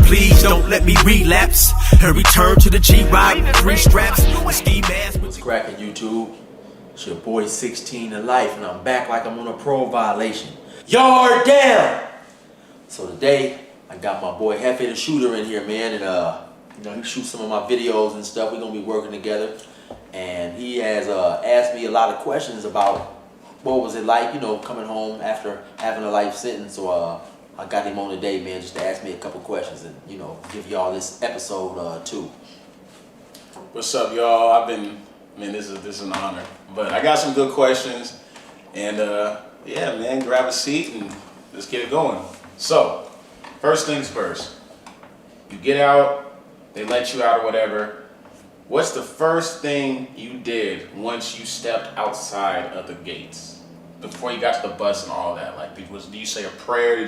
please don't let me relapse and return to the G-Ride with 3 straps, a ski mask. What's cracking, YouTube? It's your boy 16 to life, and I'm back like I'm on a parole violation. Yard down! So today, I got my boy Hefe the Shooter in here, man, and he shoots some of my videos and stuff. We're gonna be working together, and he has asked me a lot of questions about what was it like, coming home after having a life sentence. So I got him on today, man, just to ask me a couple questions and give y'all this episode 2. What's up, y'all? This is an honor, but I got some good questions, and yeah, man, grab a seat and let's get it going. So, first things first, you get out, they let you out or whatever. What's the first thing you did once you stepped outside of the gates? Before you got to the bus and all that, like, do you say a prayer?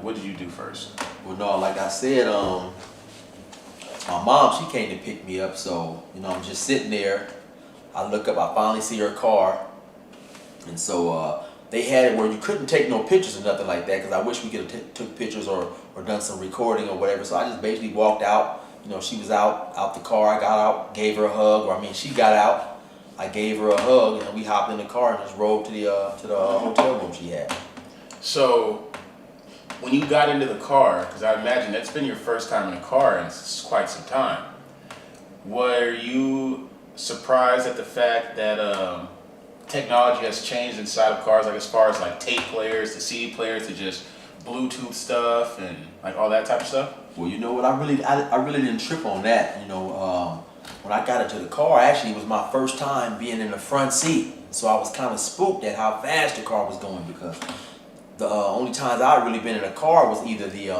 What did you do first? Well, no, like I said, my mom, she came to pick me up, so, I'm just sitting there. I look up, I finally see her car, and so they had it where you couldn't take no pictures or nothing like that, because I wish we could have took pictures or done some recording or whatever. So I just basically walked out. She was out the car. I got out, gave her a hug, she got out. I gave her a hug, and we hopped in the car and just rode to the hotel room she had. So when you got into the car, because I imagine that's been your first time in a car in quite some time, were you surprised at the fact that technology has changed inside of cars, like as far as like tape players to CD players to just Bluetooth stuff and like all that type of stuff? Well, you know what? I really didn't trip on that. When I got into the car, actually, it was my first time being in the front seat, so I was kind of spooked at how fast the car was going, because the only times I'd really been in a car was either the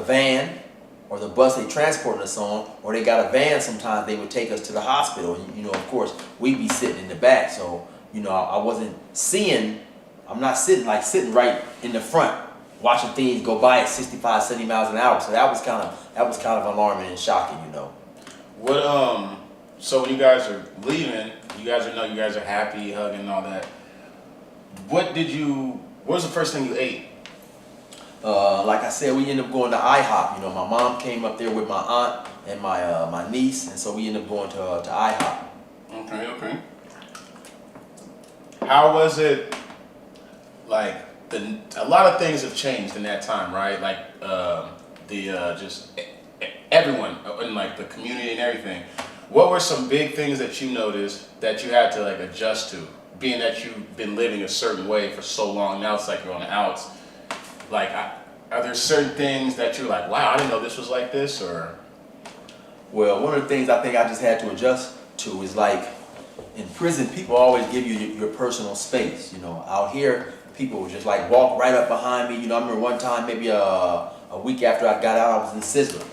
van or the bus they transported us on, or they got a van. Sometimes they would take us to the hospital, and of course we'd be sitting in the back, so I wasn't seeing. I'm not sitting right in the front watching things go by at 65, 70 miles an hour. So that was kind of alarming and shocking, What so when you guys are leaving, you guys are happy, hugging and all that. What was the first thing you ate? Like I said, we ended up going to IHOP. My mom came up there with my aunt and my niece, and so we ended up going to IHOP. Okay. How was it? Like, a lot of things have changed in that time, right? Like just everyone in like the community and everything. What were some big things that you noticed that you had to like adjust to, being that you've been living a certain way for so long? Now it's like you're on the outs. Like, are there certain things that you're like, wow, I didn't know this was like this? Or? Well, one of the things I think I just had to adjust to is, like, in prison, people always give you your personal space. Out here, people would just like walk right up behind me. I remember one time, maybe a week after I got out, I was in Sizzler,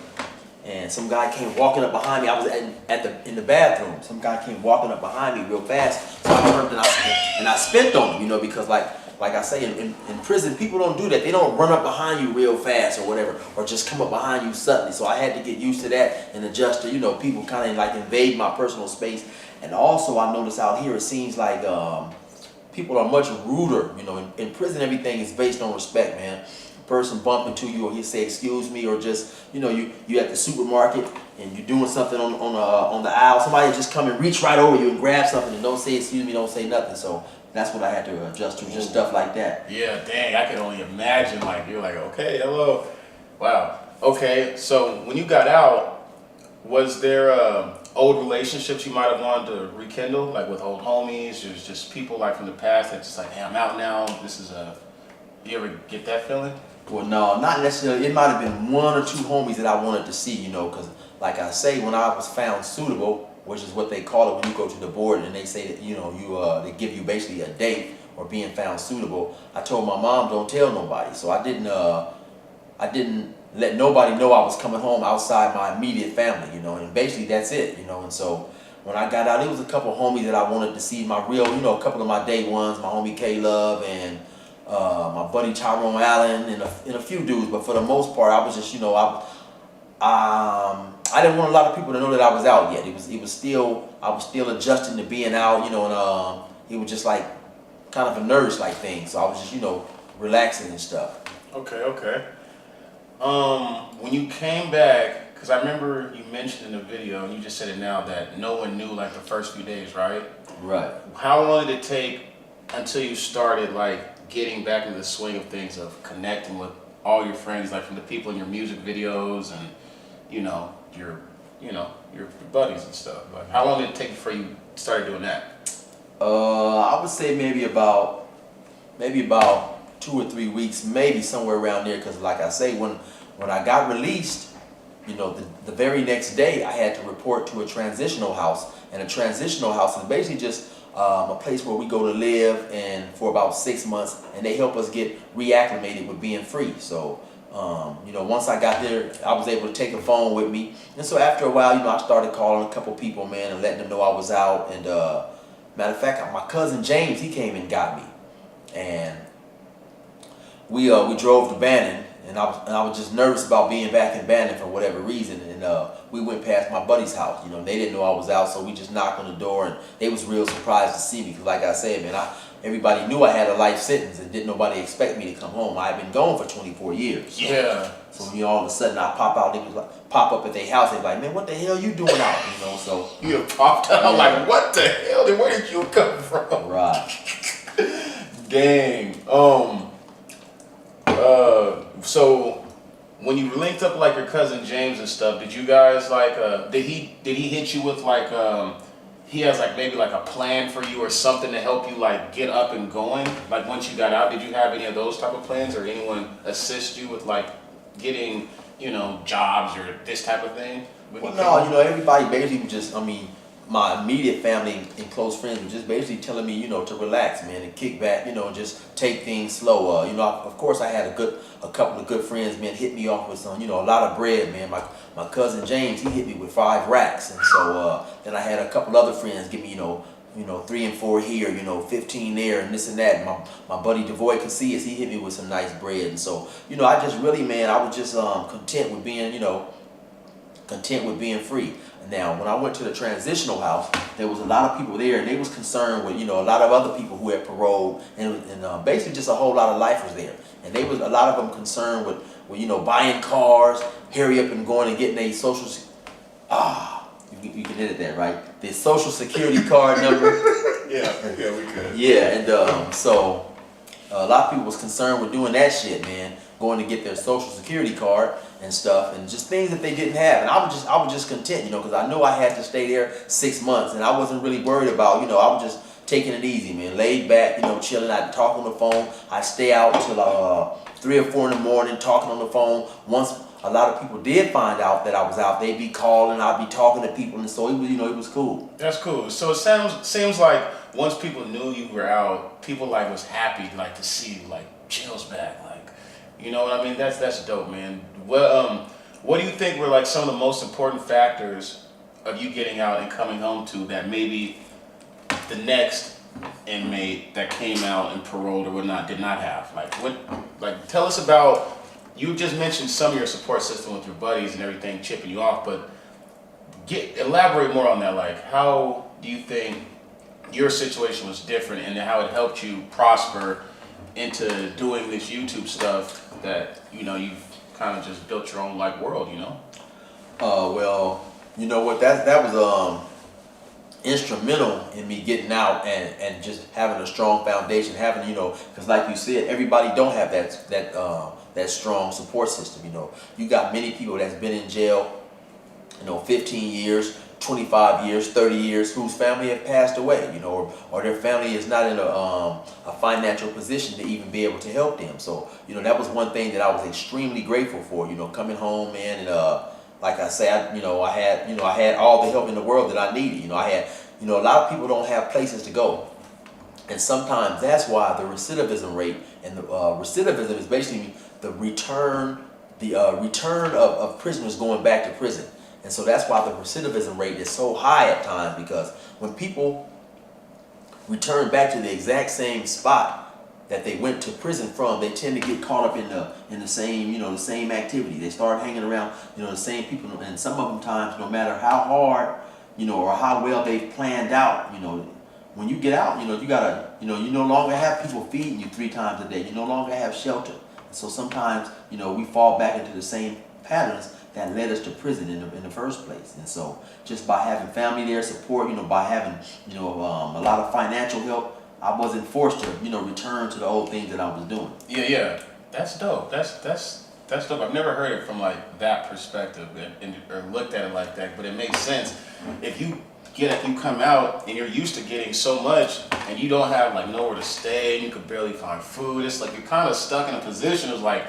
and some guy came walking up behind me. I was in the bathroom. Some guy came walking up behind me real fast, so I turned and I spit on him. Because like I say, in prison, people don't do that. They don't run up behind you real fast or whatever, or just come up behind you suddenly. So I had to get used to that and adjust to, people kind of like invade my personal space. And also I notice out here, it seems like people are much ruder. In prison, everything is based on respect, man. A person bump into you, or he say excuse me, or just you at the supermarket and you're doing something on the aisle, somebody just come and reach right over you and grab something and don't say excuse me, don't say nothing. So that's what I had to adjust to, just stuff like that. Yeah, dang, I can only imagine, like, you're like, okay, hello. Wow. Okay, so when you got out, was there old relationships you might have wanted to rekindle, like with old homies, or just people like from the past that just like, hey, I'm out now, you ever get that feeling? Well, no, not necessarily. It might have been one or two homies that I wanted to see, because like I say, when I was found suitable, which is what they call it when you go to the board and they say that, they give you basically a date or being found suitable, I told my mom, don't tell nobody. So I didn't let nobody know I was coming home outside my immediate family, and basically that's it, and so when I got out, it was a couple of homies that I wanted to see, my real, a couple of my day ones, my homie K-Love and my buddy Tyrone Allen and a few dudes, but for the most part, I was just, I didn't want a lot of people to know that I was out yet. I was still adjusting to being out, and it was just like kind of a nervous like thing. So I was just, relaxing and stuff. Okay. When you came back, because I remember you mentioned in the video, and you just said it now, that no one knew like the first few days, right? Right. How long did it take until you started like getting back into the swing of things, of connecting with all your friends, like from the people in your music videos and your buddies and stuff? Like, how long did it take before you started doing that? I would say maybe about 2 or 3 weeks, maybe somewhere around there. Because like I say, when I got released, the very next day I had to report to a transitional house, and a transitional house is basically just a place where we go to live and for about 6 months, and they help us get reacclimated with being free. So once I got there, I was able to take a phone with me, and so after a while, I started calling a couple people, man, and letting them know I was out. And matter of fact, my cousin James, he came and got me, and we drove to Bannon, and I was just nervous about being back in Bannon for whatever reason. And we went past my buddy's house. They didn't know I was out, so we just knocked on the door, and they was real surprised to see me. Because like I said, man, everybody knew I had a life sentence, and didn't nobody expect me to come home. I had been gone for 24 years. Yeah. So all of a sudden I pop out, they was like, pop up at their house. They be like, man, what the hell you doing out? So You popped out like, what the hell? Then where did you come from? right. Dang. So when you linked up like your cousin James and stuff, did you guys like did he hit you with like he has like maybe like a plan for you or something to help you like get up and going? Like once you got out, did you have any of those type of plans, or anyone assist you with like getting, jobs or this type of thing? Well, no, everybody basically just, my immediate family and close friends were just basically telling me, to relax, man, and kick back, and just take things slow. Of course I had a couple of good friends, man, hit me off with some, a lot of bread, man. My cousin James, he hit me with 5 racks. And so then I had a couple other friends give me, 3 and 4 here, 15 there, and this and that. And my buddy Devoy Casillas, he hit me with some nice bread. And so, I just really, man, I was just content with being free. Now, when I went to the transitional house, there was a lot of people there, and they was concerned with, a lot of other people who had paroled, and basically just a whole lot of lifers there. And they was a lot of them concerned with buying cars, hurry up and going and getting a social. You can edit that, right? The social security card number. Yeah, we could. Yeah, and so a lot of people was concerned with doing that shit, man, going to get their social security card and stuff, and just things that they didn't have. And I was just content, because I knew I had to stay there 6 months, and I wasn't really worried about, I was just taking it easy, man, laid back, chilling. I'd talk on the phone. I'd stay out till 3 or 4 in the morning talking on the phone. Once a lot of people did find out that I was out, they'd be calling, I'd be talking to people, and so it was, it was cool. That's cool. So it seems like once people knew you were out, people like was happy like to see you, like Chill's back, like, you know what I mean? That's dope, man. Well, what do you think were like some of the most important factors of you getting out and coming home to that maybe the next inmate that came out and paroled or whatnot did not have? Like tell us about. You just mentioned some of your support system with your buddies and everything chipping you off, but elaborate more on that. Like, how do you think your situation was different and how it helped you prosper into doing this YouTube stuff that, you've kind of just built your own like world, Well, you know what, that was instrumental in me getting out and just having a strong foundation, having, because like you said, everybody don't have that strong support system. You got many people that's been in jail, 15 years, 25 years, 30 years, whose family have passed away, or their family is not in a financial position to even be able to help them. So, that was one thing that I was extremely grateful for, coming home, man, and like I say, I had all the help in the world that I needed. I had, a lot of people don't have places to go. And sometimes that's why the recidivism rate, and the recidivism is basically the return of prisoners going back to prison. And so that's why the recidivism rate is so high at times, because when people return back to the exact same spot that they went to prison from, they tend to get caught up in the same, the same activity. They start hanging around, the same people, and some of them times, no matter how hard, or how well they've planned out, when you get out, you gotta, you no longer have people feeding you 3 times a day. You no longer have shelter. So sometimes, you know, we fall back into the same patterns that led us to prison in the first place. And so just by having family there, support, you know, by having, you know, a lot of financial help, I wasn't forced to, you know, return to the old things that I was doing. Yeah. That's dope. That's dope. I've never heard it from like that perspective or looked at it like that, but it makes sense. If you come out and you're used to getting so much and you don't have like nowhere to stay and you could barely find food, it's like you're kind of stuck in a position of like,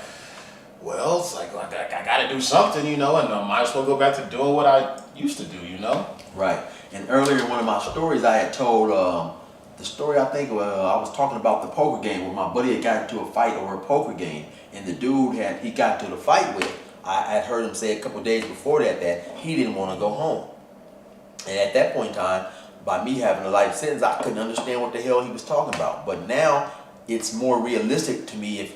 well, it's like I got to do something, you know, and I might as well go back to doing what I used to do, you know? Right. And earlier in one of my stories, I had told the story, I think, I was talking about the poker game where my buddy had got into a fight over a poker game. And the dude he got into the fight with, I had heard him say a couple of days before that he didn't want to go home. And at that point in time, by me having a life sentence, I couldn't understand what the hell he was talking about. But now it's more realistic to me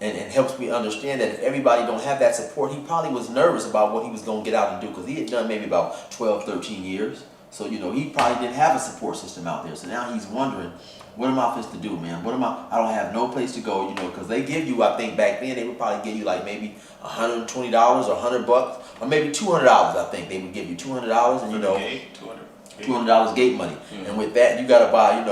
and helps me understand that if everybody don't have that support, he probably was nervous about what he was going to get out and do, because he had done maybe about 12, 13 years. So, you know, he probably didn't have a support system out there. So now he's wondering, what am I supposed to do, man? I don't have no place to go, you know, because they give you, I think back then, they would probably give you like maybe $120 or $100, or maybe $200, I think they would give you $200, and you know, $200 gate money. Mm-hmm. And with that, you gotta buy,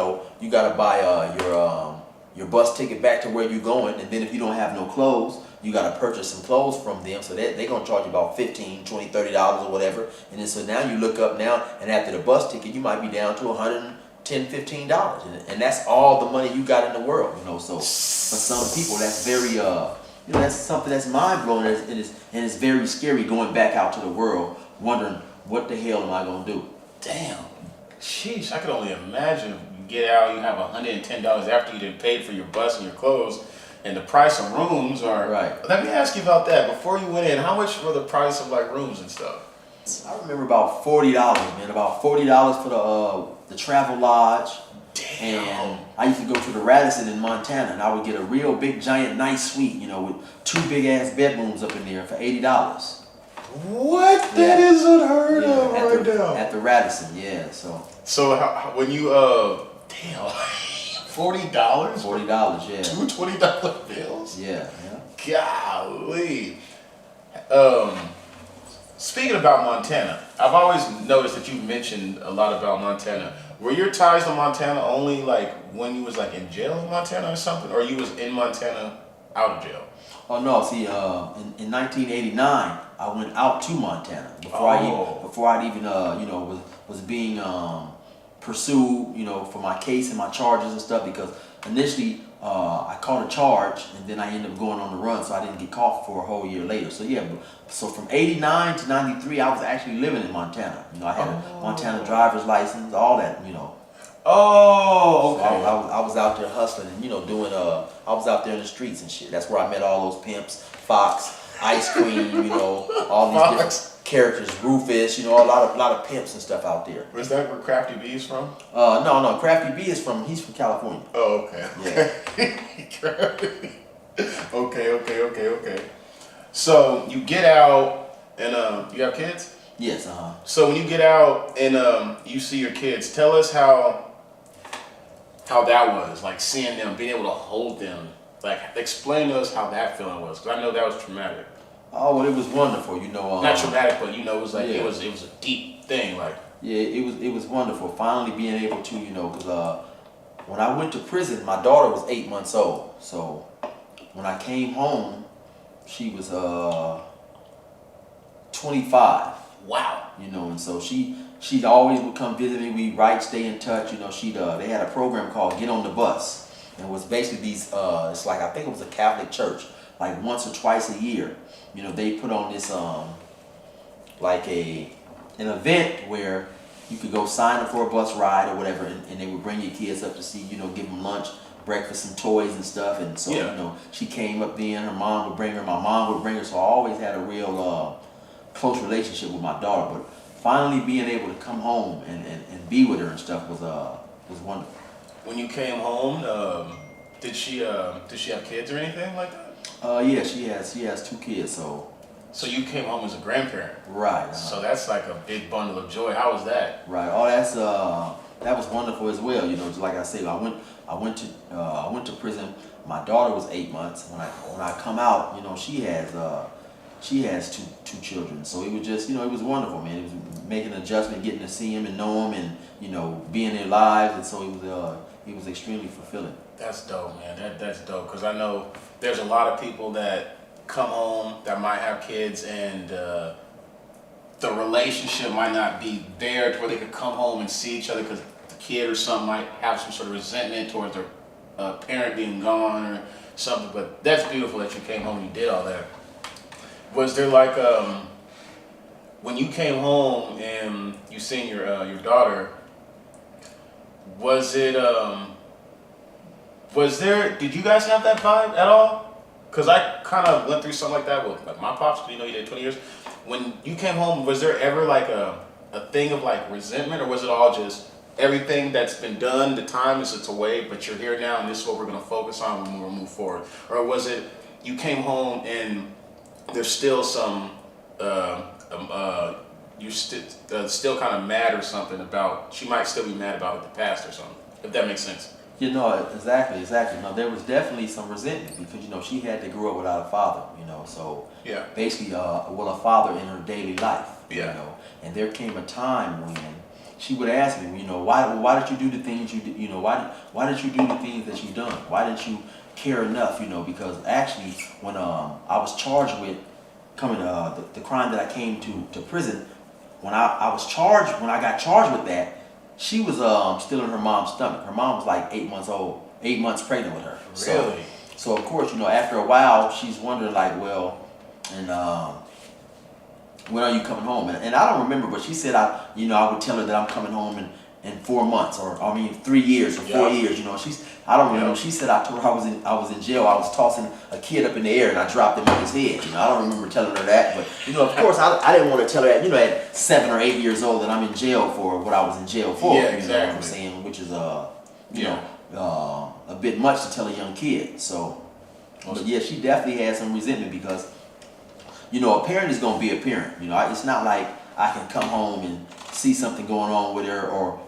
your bus ticket back to where you're going, and then if you don't have no clothes, you gotta purchase some clothes from them. So they're gonna charge you about $15, $20, $30 or whatever. And then so now you look up now, and after the bus ticket, you might be down to $110, $15, and that's all the money you got in the world, you know. So for some people, that's very, you know, that's something that's mind blowing, and it's very scary going back out to the world, wondering what the hell am I gonna do. Damn, sheesh! I could only imagine. You get out, you have $110 after you done paid for your bus and your clothes, and the price of rooms are. Right. Let me ask you about that. Before you went in, how much were the price of like rooms and stuff? I remember about $40, man. About $40 for the travel lodge. Damn. And I used to go to the Radisson in Montana, and I would get a real big, giant, nice suite, you know, with 2 big ass bedrooms up in there for $80. What? Yeah. That is unheard of right now. At the Radisson, yeah. So when you damn, $40? $40, yeah. 2 $20 bills? Yeah. Golly. Speaking about Montana, I've always noticed that you've mentioned a lot about Montana. Were your ties to Montana only like when you was like in jail in Montana or something, or you was in Montana out of jail? Oh no, see, in 1989, I went out to Montana before I'd even you know, was being pursued, you know, for my case and my charges and stuff, because initially I caught a charge and then I ended up going on the run, so I didn't get caught for a whole year later. So yeah, so from 89 to 93, I was actually living in Montana. You know, I had a Montana driver's license, all that, you know. Oh, okay. So I was out there hustling and, you know, doing, I was out there in the streets and shit. That's where I met all those pimps, Fox, Ice Cream, you know, all these different characters, Rufus, you know, a lot of pimps and stuff out there. Was that where Crafty B is from? No, Crafty B he's from California. Oh, okay. Yeah. Okay. So you get out and you have kids? Yes, So when you get out and you see your kids, tell us how that was, like seeing them, being able to hold them. Like, explain to us how that feeling was, because I know that was traumatic. Oh, well, it was wonderful, you know. Not traumatic, but you know, it was like, yeah. it was a deep thing, like. Yeah, it was wonderful, finally being able to, you know, because when I went to prison, my daughter was 8 months old. So when I came home, she was 25. Wow. You know, and so she always would come visit me. We'd write, stay in touch. You know, they had a program called Get on the Bus. And it was basically these, it's like, I think it was a Catholic church, like once or twice a year. You know, they put on this, like an event where you could go sign up for a bus ride or whatever, and they would bring your kids up to see, you know, give them lunch, breakfast, and toys and stuff. And so, yeah. You know, she came up then, her mom would bring her, my mom would bring her. So I always had a real close relationship with my daughter. But finally being able to come home and be with her and stuff was wonderful. When you came home, did she have kids or anything like that? Yeah, she has 2 kids. So you came home as a grandparent. Right. So that's like a big bundle of joy. How was that? Right. Oh, that was wonderful as well. You know, just like I said, I went to prison. My daughter was 8 months. When I come out, you know, she has two children. So it was just, you know, it was wonderful, man. It was making an adjustment, getting to see them and know them, and you know, be in their lives, and so it was extremely fulfilling. That's dope, man. That's dope, because I know there's a lot of people that come home that might have kids, and the relationship might not be there to where they could come home and see each other, because the kid or something might have some sort of resentment towards their parent being gone or something. But that's beautiful that you came home and you did all that. Was there like when you came home and you seen your daughter? Was it did you guys have that vibe at all? Because I kind of went through something like that with like my pops. You know, you did 20 years. When you came home, was there ever like a thing of like resentment, or was it all just everything that's been done, the time is it's away, but you're here now and this is what we're going to focus on when we move forward? Or was it you came home and there's still some, you're still kind of mad or something about, she might still be mad about the past or something, if that makes sense? You know, exactly. No, there was definitely some resentment because, you know, she had to grow up without a father, you know, so Yeah. basically, well, a father in her daily life, Yeah. you know, and there came a time when she would ask me, you know, why did you do the things you did, you know, why did you do the things that you've done? Why didn't you care enough, you know, because actually when I was charged with the crime that I came to prison, when I got charged with that, she was still in her mom's stomach. Her mom was like 8 months old, 8 months pregnant with her. Really? So of course, you know, after a while, she's wondering like, well, and when are you coming home? And I don't remember, but she said I would tell her that I'm coming home in 4 months, or 3 years or 4 years. You know, I don't remember. She said I told her I was in jail. I was tossing a kid up in the air and I dropped him on his head. You know, I don't remember telling her that, but you know, of course, I didn't want to tell her that. You know, at 7 or 8 years old, that I'm in jail for what I was in jail for. Yeah, exactly. You know what I'm saying? Which is you know, a bit much to tell a young kid. So, but yeah, she definitely had some resentment because, you know, a parent is going to be a parent. You know, it's not like I can come home and see something going on with her or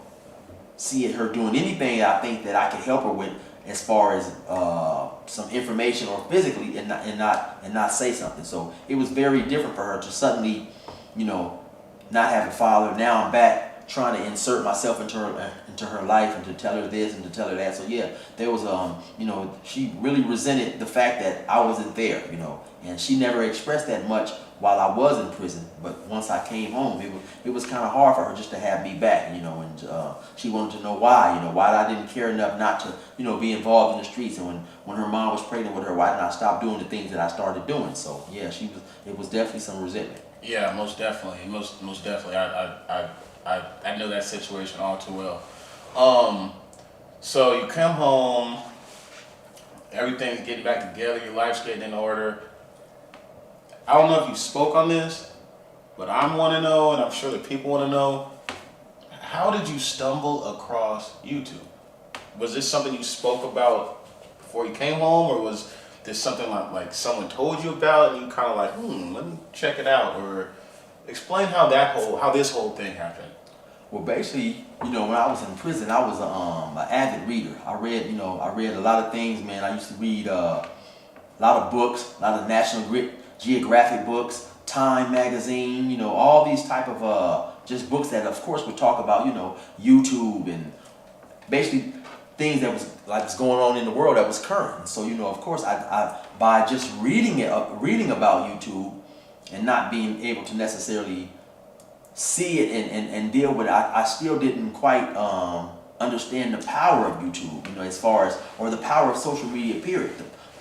see her doing anything I think that I can help her with as far as some information or physically and not say something. So it was very different for her to suddenly, you know, not have a father. Now I'm back trying to insert myself into her life and to tell her this and to tell her that. So yeah, there was you know, she really resented the fact that I wasn't there, you know, and she never expressed that much while I was in prison. But once I came home, it was kind of hard for her just to have me back, you know, and she wanted to know why, you know, why I didn't care enough not to, you know, be involved in the streets. And when her mom was pregnant with her, why didn't I stop doing the things that I started doing? So yeah, it was definitely some resentment. Yeah, most definitely, most definitely. I know that situation all too well. So you come home, everything's getting back together, your life's getting in order. I don't know if you spoke on this, but I want to know, and I'm sure the people want to know, how did you stumble across YouTube? Was this something you spoke about before you came home, or was this something like someone told you about and you kind of like, let me check it out? Or explain how this whole thing happened. Well, basically, you know, when I was in prison, I was an avid reader. I read a lot of things, man. I used to read a lot of books, a lot of National Geographic books, Time magazine, you know, all these type of just books that, of course, would talk about, you know, YouTube and basically things that was going on in the world that was current. So, you know, of course, I by just reading about YouTube and not being able to necessarily see it and deal with it, I still didn't quite understand the power of YouTube, you know, as far as, or the power of social media, period.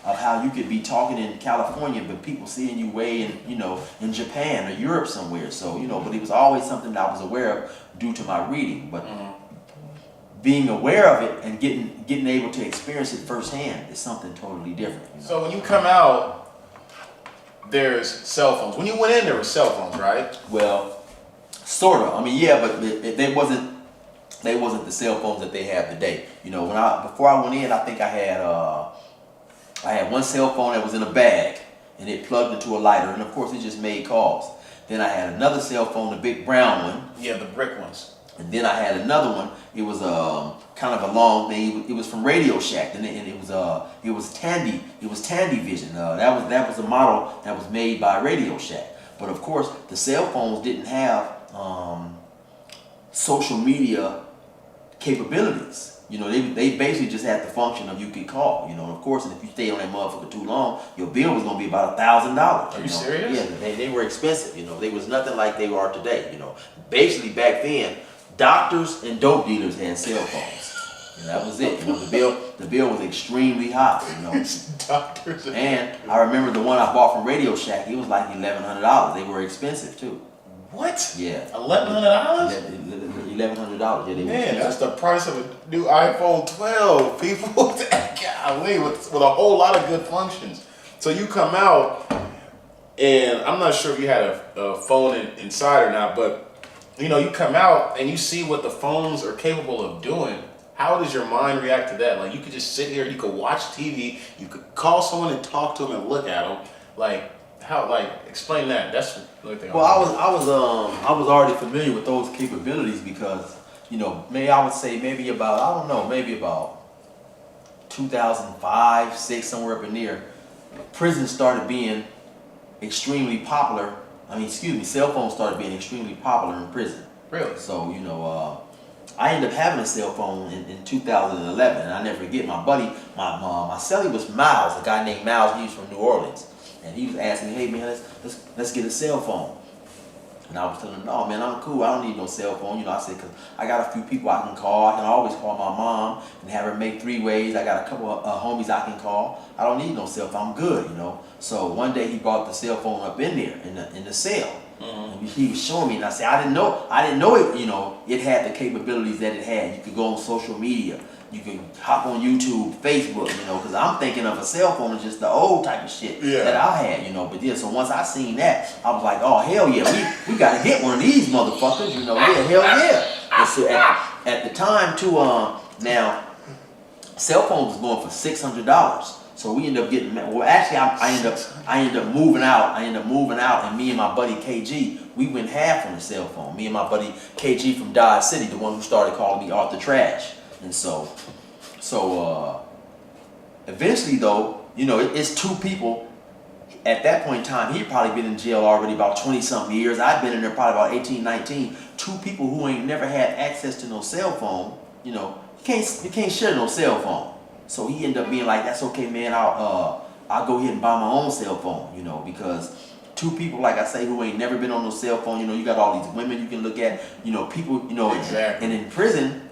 Of how you could be talking in California, but people seeing you way in, you know, in Japan or Europe somewhere. So, you know, but it was always something that I was aware of due to my reading. But being aware of it and getting able to experience it firsthand is something totally different. You know? So when you come out, there's cell phones. When you went in, there were cell phones, right? Well, sort of. I mean, yeah, but they wasn't the cell phones that they have today. You know, before I went in, I think I had one cell phone that was in a bag and it plugged into a lighter, and of course it just made calls. Then I had another cell phone, the big brown one. Yeah, the brick ones. And then I had another one. It was kind of a long thing. It was from Radio Shack, and it was Tandy. It was Tandy Vision. That was a model that was made by Radio Shack. But of course, the cell phones didn't have social media capabilities. You know, they basically just had the function of you could call. You know, and of course, and if you stay on that motherfucker too long, your bill was gonna be about $1,000. Are you serious? Yeah, they were expensive. You know, they was nothing like they are today. You know, basically back then, doctors and dope dealers had cell phones. And that was it. You know, the bill was extremely high. You know, Doctors. and I remember the one I bought from Radio Shack. It was like $1,100. They were expensive too. What? Yeah. $1,100? $1,100. Yeah, they Man, that's the price of a new iPhone 12, people. Golly, with a whole lot of good functions. So you come out, and I'm not sure if you had a phone inside or not, but you know, you come out and you see what the phones are capable of doing. How does your mind react to that? Like, you could just sit here, you could watch TV, you could call someone and talk to them and look at them. Like, how? Like, explain that. That's the only thing. Well, I was already familiar with those capabilities because, you know, I would say maybe about 2005, 6, somewhere up in there, prison started being extremely popular. Cell phones started being extremely popular in prison. Really? So, you know, I ended up having a cell phone in 2011, and I never forget my buddy, my celly was Miles, a guy named Miles. He was from New Orleans. And he was asking me, hey man, let's get a cell phone. And I was telling him, no man, I'm cool. I don't need no cell phone. You know, I said, cause I got a few people I can call. I can always call my mom and have her make 3 ways. I got a couple of homies I can call. I don't need no cell phone. I'm good, you know. So one day he brought the cell phone up in there in the cell. Mm-hmm. And he was showing me, and I said, I didn't know it. You know, it had the capabilities that it had. You could go on social media. You can hop on YouTube, Facebook, you know, because I'm thinking of a cell phone as just the old type of shit that I had, you know. But yeah, so once I seen that, I was like, oh, hell yeah, we got to get one of these motherfuckers, you know. Yeah, hell yeah. And so at the time, too, now, cell phones was going for $600. So we ended up getting, well, actually, I ended up moving out. And me and my buddy KG, we went half on the cell phone. Me and my buddy KG from Dodge City, the one who started calling me Arthur Trash. And so eventually though, you know, it's 2 people. At that point in time, he'd probably been in jail already about 20-something years. I'd been in there probably about 18, 19. 2 people who ain't never had access to no cell phone, you know, you can't share no cell phone. So he ended up being like, that's okay, man, I'll go ahead and buy my own cell phone, you know, because 2 people, like I say, who ain't never been on no cell phone, you know, you got all these women you can look at, you know, people, you know, exactly. And in prison,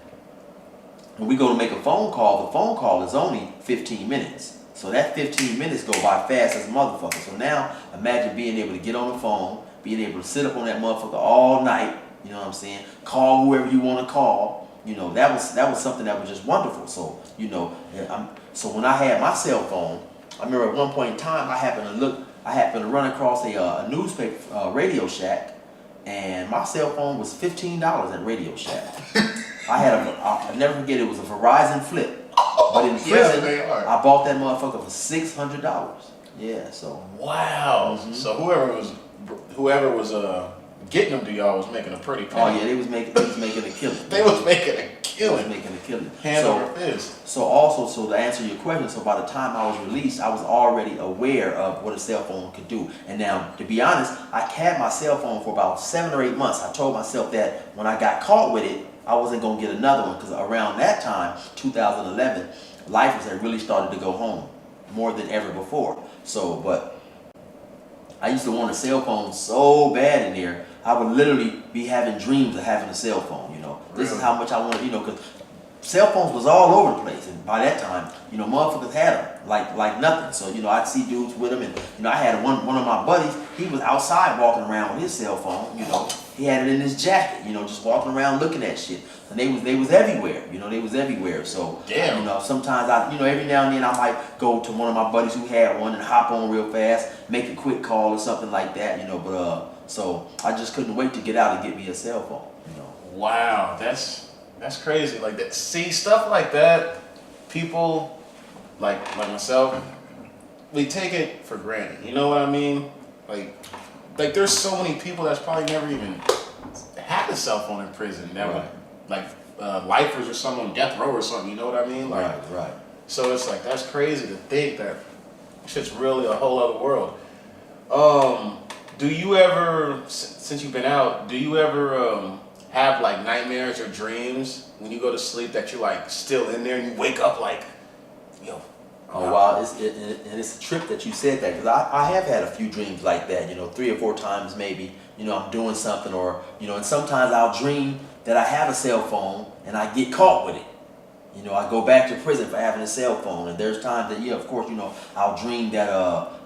when we go to make a phone call, the phone call is only 15 minutes. So that 15 minutes go by fast as a motherfucker. So now, imagine being able to get on the phone, being able to sit up on that motherfucker all night, you know what I'm saying? Call whoever you want to call. You know, that was something that was just wonderful. So, you know, so when I had my cell phone, I remember at one point in time, I happened to run across a newspaper, Radio Shack, and my cell phone was $15 at Radio Shack. I'll never forget, it was a Verizon Flip. But in prison, I bought that motherfucker for $600. Yeah, so. Wow. Mm-hmm. So whoever was getting them to y'all was making a pretty penny. Oh yeah, they was making a killing. They was making a killing. Hand over fist. So to answer your question, so by the time I was released, I was already aware of what a cell phone could do. And now, to be honest, I had my cell phone for about 7 or 8 months. I told myself that when I got caught with it, I wasn't going to get another one, because around that time, 2011, life had really started to go home more than ever before. So, but I used to want a cell phone so bad in there, I would literally be having dreams of having a cell phone, you know. This is how much I wanted, you know, because cell phones was all over the place. And by that time, you know, motherfuckers had them like nothing. So, you know, I'd see dudes with them. And, you know, I had one of my buddies, he was outside walking around with his cell phone, you know. He had it in his jacket, you know, just walking around looking at shit. And they was everywhere, you know, they was everywhere. So, damn. You know, sometimes every now and then I might go to one of my buddies who had one and hop on real fast, make a quick call or something like that, you know. But, so I just couldn't wait to get out and get me a cell phone, you know. Wow, that's crazy. Like that. See, stuff like that, people like myself, we take it for granted. You know what I mean? Like there's so many people that's probably never even had a cell phone in prison. That would, like, lifers or someone on death row or something, you know what I mean? Like, Right. so it's like, that's crazy to think that shit's really a whole other world. Do you ever, since you've been out, do you ever have like nightmares or dreams when you go to sleep that you're like still in there and you wake up like, yo? Oh wow, and it's a trip that you said that, because I have had a few dreams like that, 3 or 4 times maybe, I'm doing something, or, and sometimes I'll dream that I have a cell phone and I get caught with it. I go back to prison for having a cell phone, and there's times that, of course, I'll dream that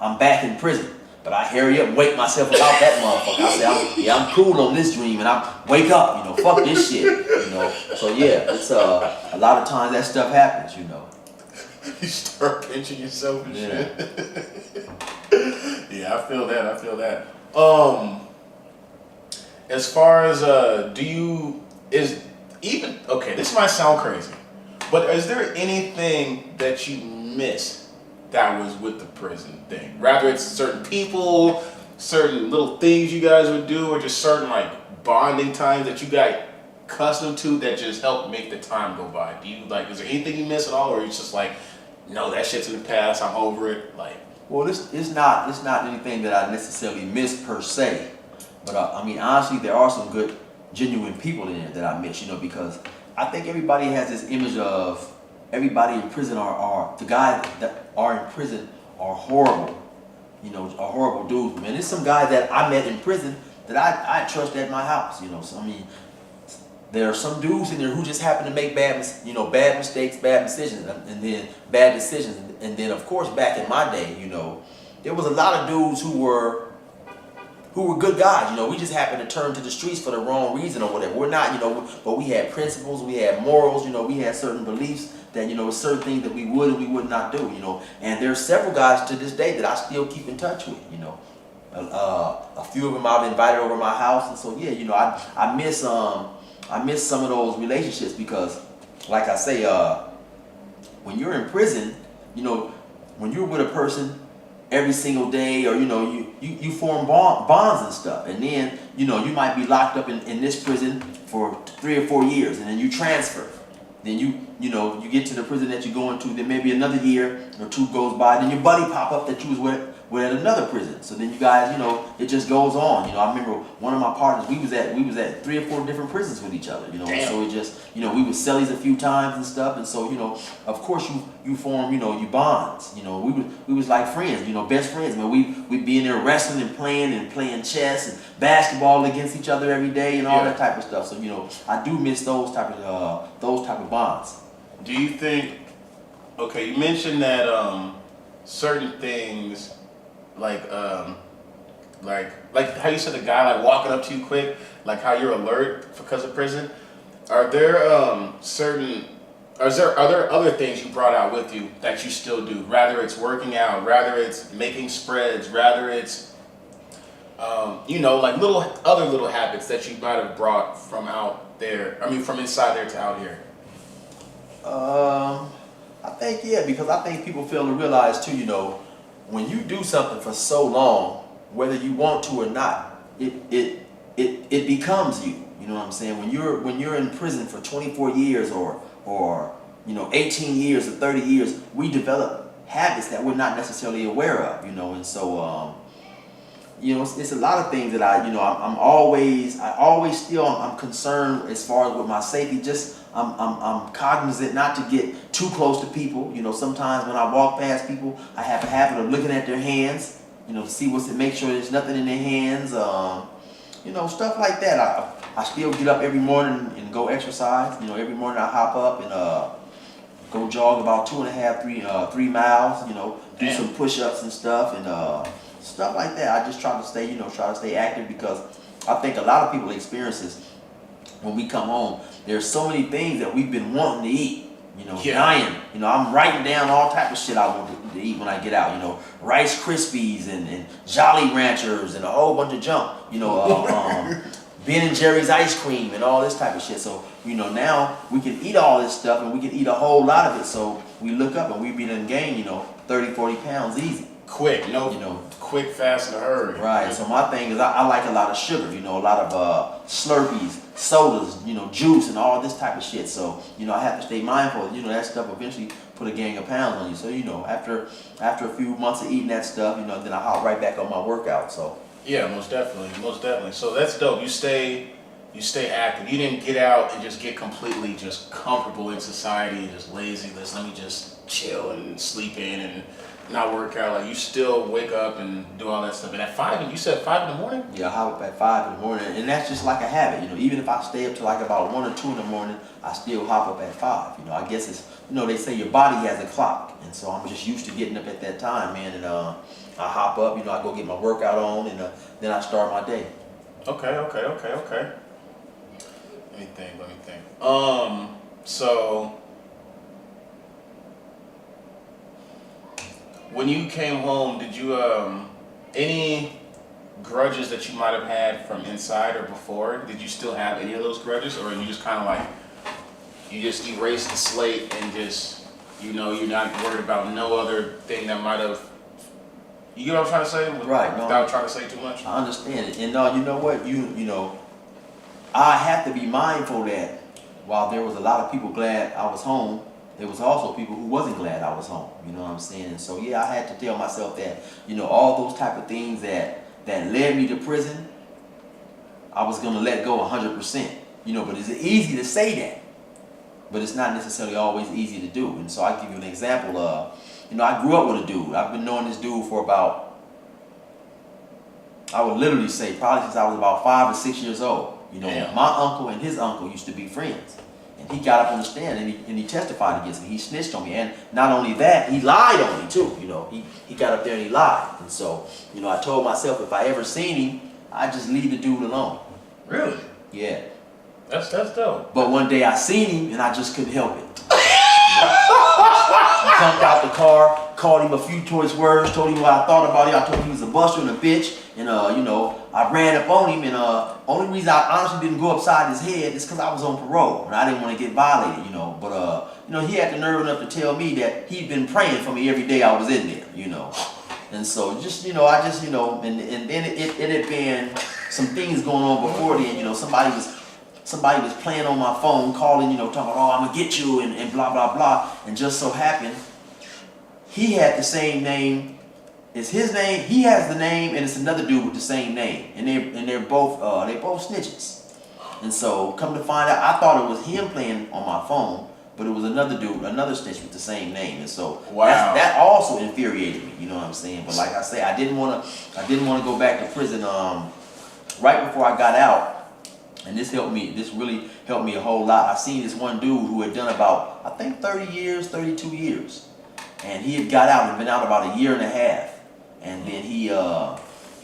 I'm back in prison. But I hurry up and wake myself up out that motherfucker. I say, I'm cool on this dream, and I wake up, fuck this shit, So yeah, it's a lot of times that stuff happens, You start pinching yourself and shit. Yeah, I feel that. As far as this might sound crazy, but is there anything that you missed that was with the prison thing? Rather it's certain people, certain little things you guys would do, or just certain like bonding times that you got accustomed to that just helped make the time go by. Do you is there anything you miss at all, or it's just like, no, that shit's in the past, I'm over it? Well, it's not anything that I necessarily miss per se, but I mean, honestly, there are some good, genuine people in there that I miss, because I think everybody has this image of everybody in prison are the guys that are in prison are horrible, are horrible dudes. Man, there's some guys that I met in prison that I trust at my house, So I mean, there are some dudes in there who just happen to make bad mistakes, bad decisions, and then bad decisions, and then of course back in my day, there was a lot of dudes who were good guys, we just happened to turn to the streets for the wrong reason or whatever. We're not, but we had principles, we had morals, we had certain beliefs that, certain things that we would and we would not do, And there's several guys to this day that I still keep in touch with, A few of them I've invited over my house, and so yeah, I miss some of those relationships because, like I say, when you're in prison, when you're with a person every single day, or you form bonds and stuff, and then you might be locked up in this prison for 3 or 4 years, and then you transfer, then you get to the prison that you're going to, then maybe another year or 2 goes by, then your buddy pop up that you was with at another prison, so then you guys, it just goes on. I remember one of my partners, we was at 3 or 4 different prisons with each other, and so it just, we would cellies a few times and stuff, and so, of course you form, you bonds, we was like friends, best friends, man. We'd be in there wrestling and playing chess and basketball against each other every day and all that type of stuff, so, I do miss those type of bonds. Do you think, okay, you mentioned that certain things, like how you said the guy like walking up to you quick, like how you're alert because of prison. Are there are there other things you brought out with you that you still do? Rather it's working out, rather it's making spreads, rather it's like other little habits that you might have brought from out there. I mean, from inside there to out here. I think because I think people fail to realize too, when you do something for so long, whether you want to or not, it becomes you. You know what I'm saying? When you're in prison for 24 years or 18 years or 30 years, we develop habits that we're not necessarily aware of. And so it's a lot of things that I'm always concerned as far as with my safety. Just I'm cognizant not to get too close to people. Sometimes when I walk past people, I have a habit of looking at their hands, to see make sure there's nothing in their hands, stuff like that. I still get up every morning and go exercise. Every morning I hop up and go jog about 2.5, 3 miles. Do some push-ups and stuff and stuff like that. I just try to stay active, because I think a lot of people experience this when we come home. There's so many things that we've been wanting to eat, dying. I'm writing down all type of shit I want to eat when I get out. Rice Krispies and Jolly Ranchers and a whole bunch of junk. Ben and Jerry's ice cream and all this type of shit. So now we can eat all this stuff and we can eat a whole lot of it. So we look up and we be done gain 30, 40 pounds easy. quick, You know, quick, fast, and a hurry. right. So my thing is I like a lot of sugar, you know, a lot of Slurpees, sodas, you know, juice and all this type of shit. So, you know, I have to stay mindful. You know, that stuff eventually put a gang of pounds on you. So, you know, after a few months of eating that stuff, you know, then I hop right back on my workout. So Yeah, most definitely, most definitely. So that's dope. You stay active. You didn't get out and just get completely just comfortable in society and just lazy. Let me just chill and sleep in and not work out. Like you still wake up and do all that stuff. And at 5, and you said 5 in the morning? yeah, I hop up at 5 in the morning, and that's just like a habit. You know, even if I stay up to like about 1 or 2 in the morning, I still hop up at 5. You know, I guess it's, you know, they say your body has a clock, and so I'm just used to getting up at that time, man. And I hop up, you know, I go get my workout on, and then I start my day. Okay. Let me think. So when you came home, did you any grudges that you might have had from inside or before? Did you still have any of those grudges, or you just kind of like you just erased the slate and just, you know, you're not worried about no other thing that might have. You know what I'm trying to say? Right. No, without trying to say too much. I understand it, and you know what, you know, I have to be mindful that while there was a lot of people glad I was home, there was also people who wasn't glad I was home. You know what I'm saying? And so yeah, I had to tell myself that, you know, all those type of things that led me to prison, I was gonna let go 100%. You know, but it's easy to say that, but it's not necessarily always easy to do. And so I give you an example of, you know, I grew up with a dude. I've been knowing this dude for about, I would literally say probably since I was about 5 or 6 years old. You know, Damn. my uncle and his uncle used to be friends. And he got up on the stand and he testified against me. He snitched on me. And not only that, he lied on me too. You know, he got up there and he lied. And so, you know, I told myself if I ever seen him, I'd just leave the dude alone. Really? Yeah. That's dope. But one day I seen him and I just couldn't help it. He jumped out the car, called him a few choice words, told him what I thought about him. I told him he was a buster and a bitch. And, you know, I ran up on him, and only reason I honestly didn't go upside his head is because I was on parole, and I didn't want to get violated, you know. But, you know, he had the nerve enough to tell me that he'd been praying for me every day I was in there, you know. And so just, you know, I just, you know, and then it had been some things going on before then, you know. Somebody was playing on my phone, calling, you know, talking about, oh, I'm going to get you, and blah, blah, blah. And just so happened, he had the same name. It's his name. He has the name, and it's another dude with the same name, and they're both snitches. And so, come to find out, I thought it was him playing on my phone, but it was another dude, another snitch with the same name. And so, wow. that also infuriated me. You know what I'm saying? But like I say, I didn't want to go back to prison. Right before I got out, and this really helped me a whole lot. I seen this one dude who had done about, I think 30 years, 32 years, and he had got out and been out about a year and a half. And then he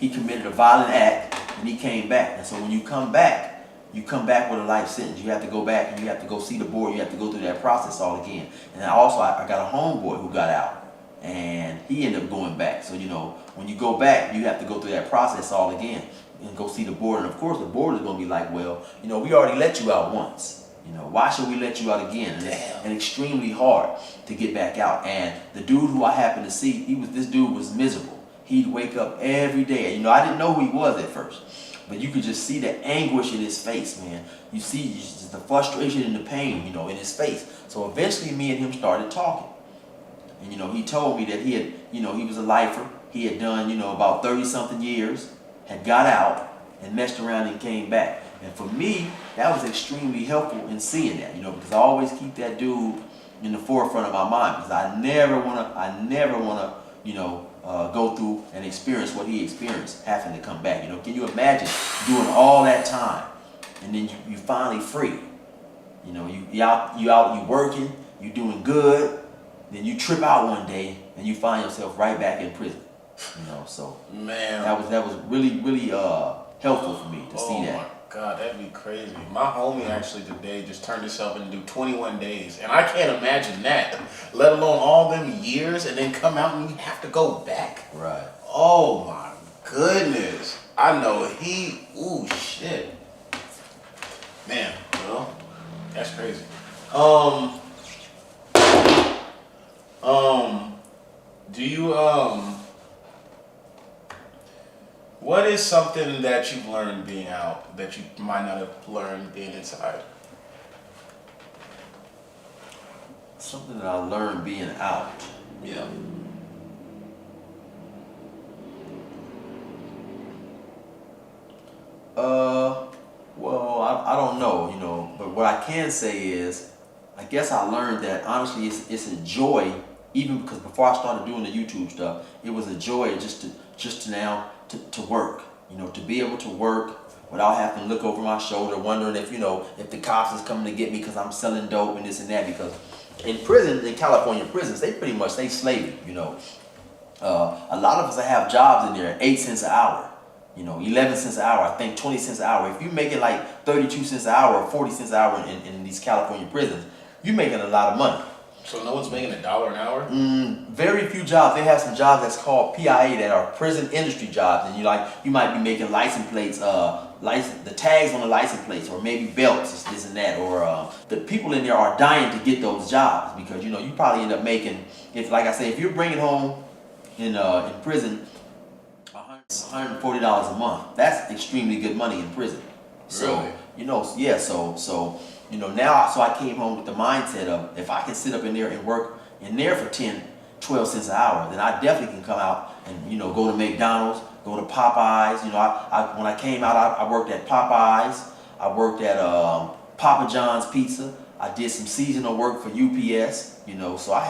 committed a violent act, and he came back. And so when you come back with a life sentence. You have to go back and you have to go see the board. You have to go through that process all again. And I got a homeboy who got out, and he ended up going back. So, you know, when you go back, you have to go through that process all again and go see the board. And of course, the board is going to be like, well, you know, we already let you out once. You know, why should we let you out again? And it's extremely hard to get back out. And the dude who I happened to see, this dude was miserable. He'd wake up every day. You know, I didn't know who he was at first, but you could just see the anguish in his face, man. You see just the frustration and the pain, you know, in his face. So eventually me and him started talking. And, you know, he told me that he had, you know, he was a lifer. He had done, you know, about 30-something years, had got out and messed around and came back. And for me, that was extremely helpful in seeing that, you know, because I always keep that dude in the forefront of my mind, because I never wanna, you know, go through and experience what he experienced, having to come back. You know, can you imagine doing all that time and then you finally free? You know, you out, you working, you doing good, then you trip out one day and you find yourself right back in prison. You know, so man, that was really helpful for me to see that. Oh my God, that'd be crazy. My homie actually today just turned himself into 21 days, and I can't imagine that, let alone all them years, and then come out and you have to go back. Right. Oh my goodness. I know ooh shit. Man, well, that's crazy. Do you What is something that you've learned being out that you might not have learned being inside? Something that I learned being out. Yeah. Well, I don't know, but what I can say is, I guess I learned that honestly it's a joy, even because before I started doing the YouTube stuff, it was a joy just to now to work, to be able to work without having to look over my shoulder, wondering if if the cops is coming to get me because I'm selling dope and this and that. Because in prison, in California prisons, they slave you. A lot of us that have jobs in there, 8 cents an hour. 11 cents an hour, I think 20 cents an hour. If you're making like 32 cents an hour or 40 cents an hour in these California prisons, you're making a lot of money. So no one's making $1 an hour? Very few jobs. They have some jobs that's called PIA that are prison industry jobs, and you might be making license plates, the tags on the license plates, or maybe belts, this and that, or the people in there are dying to get those jobs because you probably end up making, if you're bringing home in prison $140 a month. That's extremely good money in prison. So, Really? now, I came home with the mindset of, if I can sit up in there and work in there for 10, 12 cents an hour, then I definitely can come out and, go to McDonald's, go to Popeyes. When I came out, I worked at Popeyes. I worked at Papa John's Pizza. I did some seasonal work for UPS, so I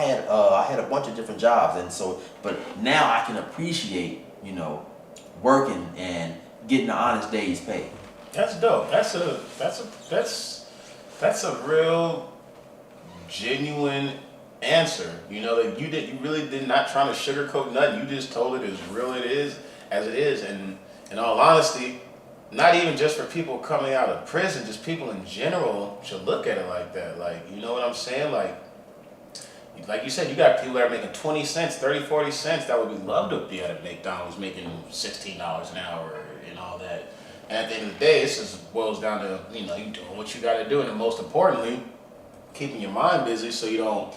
had a bunch of different jobs. But now I can appreciate, working and getting the honest day's pay. That's dope. That's a real genuine answer. That you really did not trying to sugarcoat nothing. You just told it as real as it is. And in all honesty, not even just for people coming out of prison, just people in general should look at it like that. Like, you know what I'm saying? Like you said, you got people that are making 20 cents, 30, 40 cents that would be love to be at a McDonald's making $16 an hour and all that. And at the end of the day, this just boils down to, you doing what you got to do. And most importantly, keeping your mind busy so you don't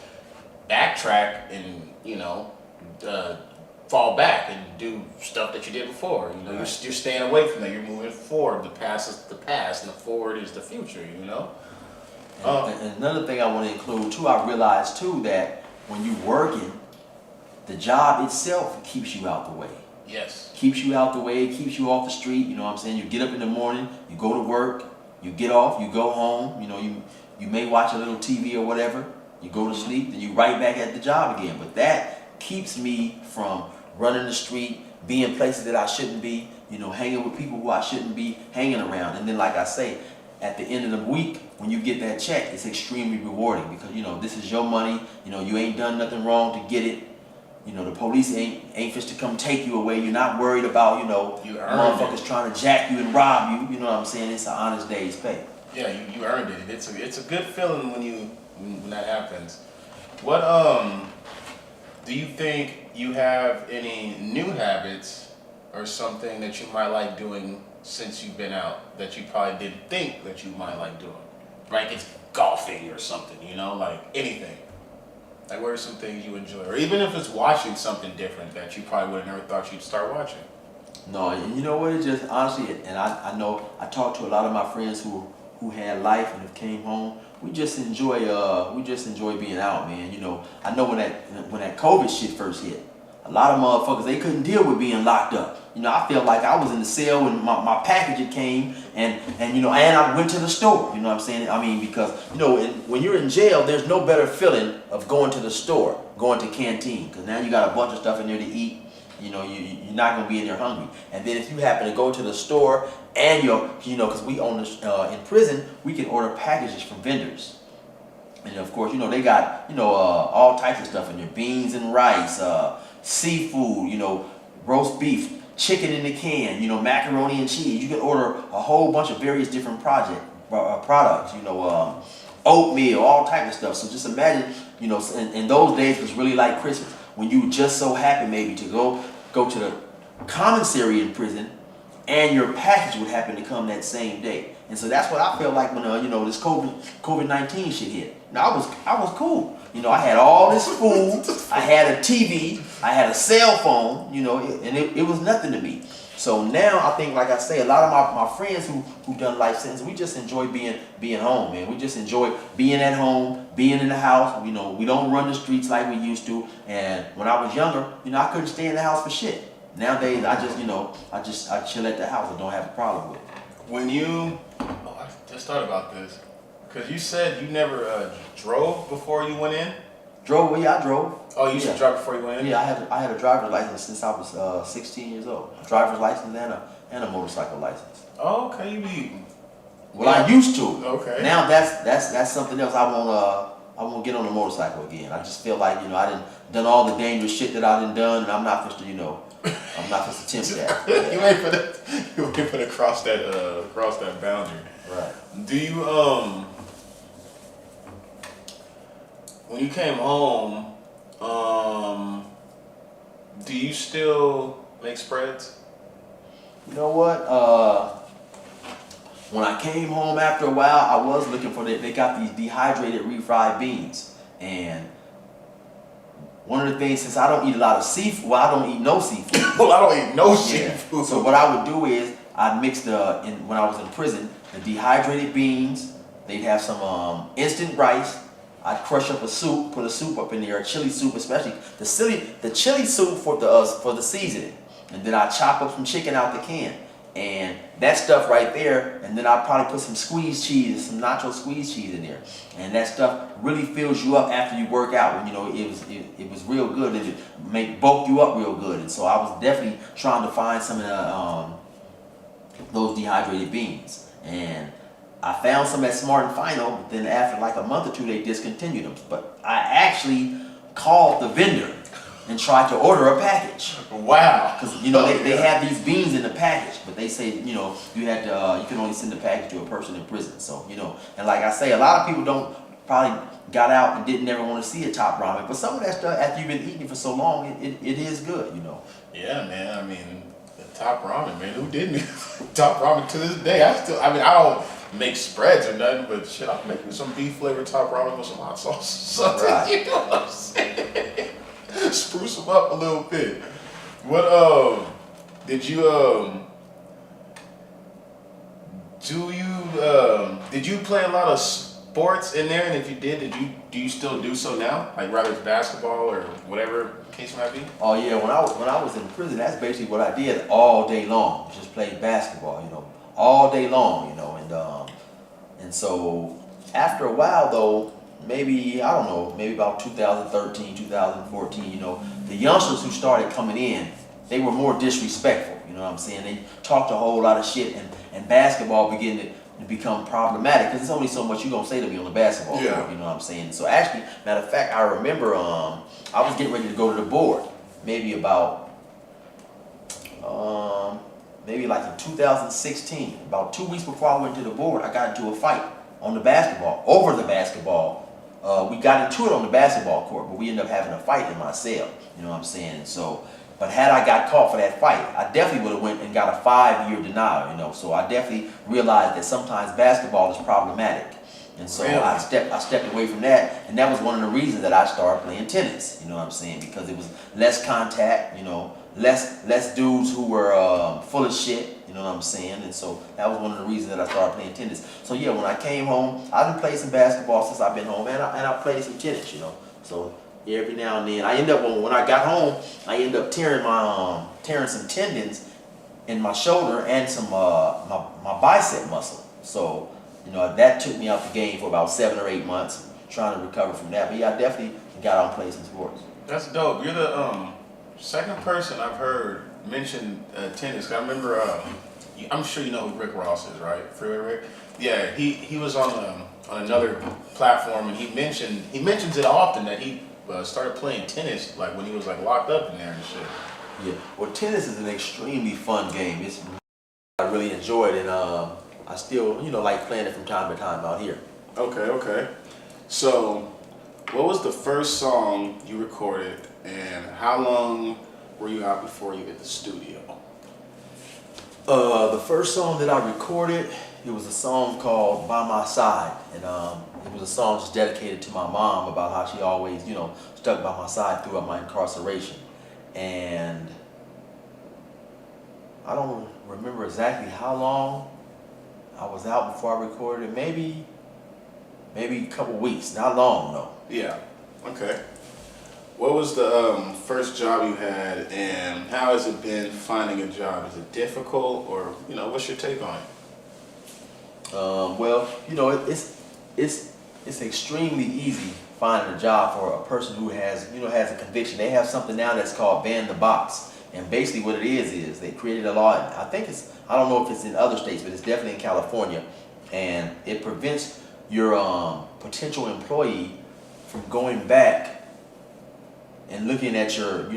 backtrack and, fall back and do stuff that you did before. You're staying away from that. You're moving forward. The past is the past and the forward is the future, And another thing I want to include too, I realized too that when you're working, the job itself keeps you out the way. Yes. Keeps you out the way, keeps you off the street, you know what I'm saying? You get up in the morning, you go to work, you get off, you go home, you may watch a little TV or whatever, you go to sleep, then you right back at the job again. But that keeps me from running the street, being places that I shouldn't be, hanging with people who I shouldn't be hanging around. And then like I say, at the end of the week, when you get that check, it's extremely rewarding because, this is your money, you ain't done nothing wrong to get it. The police ain't just to come take you away. You're not worried about, motherfuckers trying to jack you and rob you. You know what I'm saying? It's an honest day's pay. Yeah, you earned it. It's a good feeling when that happens. What do you think you have any new habits or something that you might like doing since you've been out that you probably didn't think that you might like doing? Like it's golfing or something, like anything. Like what are some things you enjoy? Or even if it's watching something different that you probably would have never thought you'd start watching. No, and you know what? It's just honestly, and I know I talked to a lot of my friends who had life and have came home. We just enjoy being out, man. I know when that COVID shit first hit, a lot of motherfuckers, they couldn't deal with being locked up. I felt like I was in the cell when my package it came and I went to the store. You know what I'm saying? I mean, because, when you're in jail, there's no better feeling of going to the store, going to canteen, because now you got a bunch of stuff in there to eat. You're not going to be in there hungry. And then if you happen to go to the store and because we own this, in prison, we can order packages from vendors. And of course, they got, all types of stuff in there, beans and rice, seafood, roast beef, chicken in the can, macaroni and cheese. You can order a whole bunch of various different products, oatmeal, all types of stuff. So just imagine, in those days it was really like Christmas when you just so happen maybe to go to the commissary in prison and your package would happen to come that same day. And so that's what I felt like when this COVID-19 shit hit. Now I was cool. I had all this food, I had a TV, I had a cell phone, and it was nothing to me. So now I think, like I say, a lot of my friends who done life sentences, we just enjoy being home, man. We just enjoy being at home, being in the house. You know, we don't run the streets like we used to. And when I was younger, you know, I couldn't stay in the house for shit. Nowadays, I just, you know, I chill at the house. I don't have a problem with it. When you, I just thought about this, because you said you never drove before you went in. Drove? Well, yeah, I drove. Oh, you used to drive before you went in? Yeah, I had a driver's license since I was 16 years old. A driver's license and a motorcycle license. Oh, okay, you be. Well, I used to. Okay. Now that's something else. I won't get on a motorcycle again. I just feel like, you know, I done all the dangerous shit that I done, and I'm not supposed to, you know, I'm not supposed to attempt that. You ain't finna cross that boundary. Right. Do you when you came home, do you still make spreads? You know what? When I came home after a while, I was looking for they got these dehydrated refried beans. And one of the things, since I don't eat a lot of seafood, well, I don't eat no seafood. Well, I don't eat no Yeah. seafood. So what I would do is I'd mix when I was in prison, the dehydrated beans. They'd have some instant rice. I'd crush up a soup, put a soup up in there, a chili soup, especially the chili soup for the seasoning, and then I chop up some chicken out the can, and that stuff right there, and then I'd probably put some squeezed cheese, some nacho squeezed cheese in there, and that stuff really fills you up after you work out. And you know it was real good, and it bulk you up real good, and so I was definitely trying to find some of those dehydrated beans, and I found some at Smart and Final, but then after like a month or two, they discontinued them. But I actually called the vendor and tried to order a package. Wow. Because, you know, they have these beans in the package, but they say, you know, you can only send the package to a person in prison. So, you know, and like I say, a lot of people probably got out and didn't ever want to see a top ramen. But some of that stuff, after you've been eating it for so long, it is good, you know. Yeah, man. I mean, the top ramen, man. Who didn't? Top ramen to this day. I don't make spreads or nothing, but shit, I'm making some beef flavored top ramen with some hot sauce or something. Right. You know what I'm saying? Spruce them up a little bit. What did you did you play a lot of sports in there? And if you did do you still do so now? Like whether it's basketball or whatever case might be? Oh yeah, when I was in prison, that's basically what I did all day long. Just played basketball, you know, all day long, you know, and so after a while though, maybe about 2013, 2014, you know, the youngsters who started coming in, they were more disrespectful, you know what I'm saying? They talked a whole lot of shit, and basketball began to become problematic, because there's only so much you're going to say to me on the basketball court, you know what I'm saying? So actually, matter of fact, I remember I was getting ready to go to the board, maybe about, maybe like in 2016, about 2 weeks before I went to the board, I got into a fight on the basketball, over the basketball. We got into it on the basketball court, but we ended up having a fight in my cell, you know what I'm saying? So, but had I got caught for that fight, I definitely would have went and got a 5-year denial, you know. So I definitely realized that sometimes basketball is problematic. And so Really? I stepped away from that, and that was one of the reasons that I started playing tennis, you know what I'm saying? Because it was less contact, you know, less dudes who were full of shit, you know what I'm saying? And so that was one of the reasons that I started playing tennis. So yeah, when I came home, I've been playing some basketball since I've been home, and I played some tennis, you know. So yeah, every now and then, I end up when I got home, I end up tearing some tendons in my shoulder and some my bicep muscle. So you know that took me out the game for about 7 or 8 months, trying to recover from that. But yeah, I definitely got out and played some sports. That's dope. You're the second person I've heard mention tennis. I remember, I'm sure you know who Rick Ross is, right? Freeway Rick. Yeah, he was on another platform, and he mentions it often that he started playing tennis like when he was like locked up in there and shit. Yeah, well, tennis is an extremely fun game. I really enjoy it, and I still, you know, like playing it from time to time out here. Okay. So, what was the first song you recorded, and how long were you out before you hit the studio? The first song that I recorded, it was a song called "By My Side," and it was a song just dedicated to my mom about how she always, you know, stuck by my side throughout my incarceration. And I don't remember exactly how long I was out before I recorded it. Maybe a couple weeks. Not long though. Yeah. Okay. What was the first job you had, and how has it been finding a job? Is it difficult, or what's your take on it? Well, it's extremely easy finding a job for a person who has a conviction. They have something now that's called ban the box, and basically what it is they created a law. I don't know if it's in other states, but it's definitely in California, and it prevents your potential employee from going back and looking at your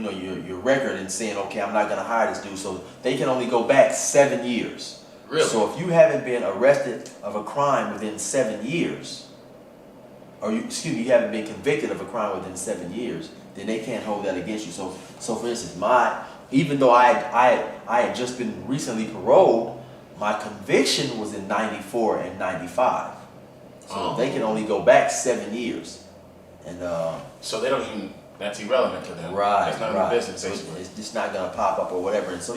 record and saying, okay, I'm not going to hire this dude. So they can only go back 7 years. Really? So if you haven't been arrested of a crime within 7 years, or you haven't been convicted of a crime within 7 years, then they can't hold that against you. So for instance, even though I had just been recently paroled, my conviction was in 94 and 95. So they can only go back 7 years. And so they don't even. That's irrelevant to them. Right, That's none of right. their business, So basically. it's just not gonna pop up or whatever. And so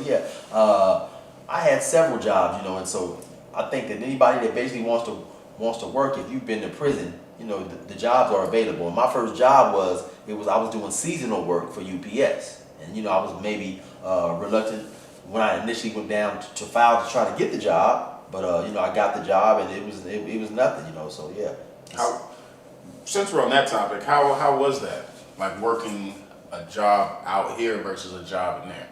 I had several jobs, and so I think that anybody that basically wants to work, if you've been to prison, the jobs are available. And my first job I was doing seasonal work for UPS, and I was maybe reluctant when I initially went down to file to try to get the job, but I got the job, and it was nothing, So yeah. Since we're on that topic, how was that? Like working a job out here versus a job in there?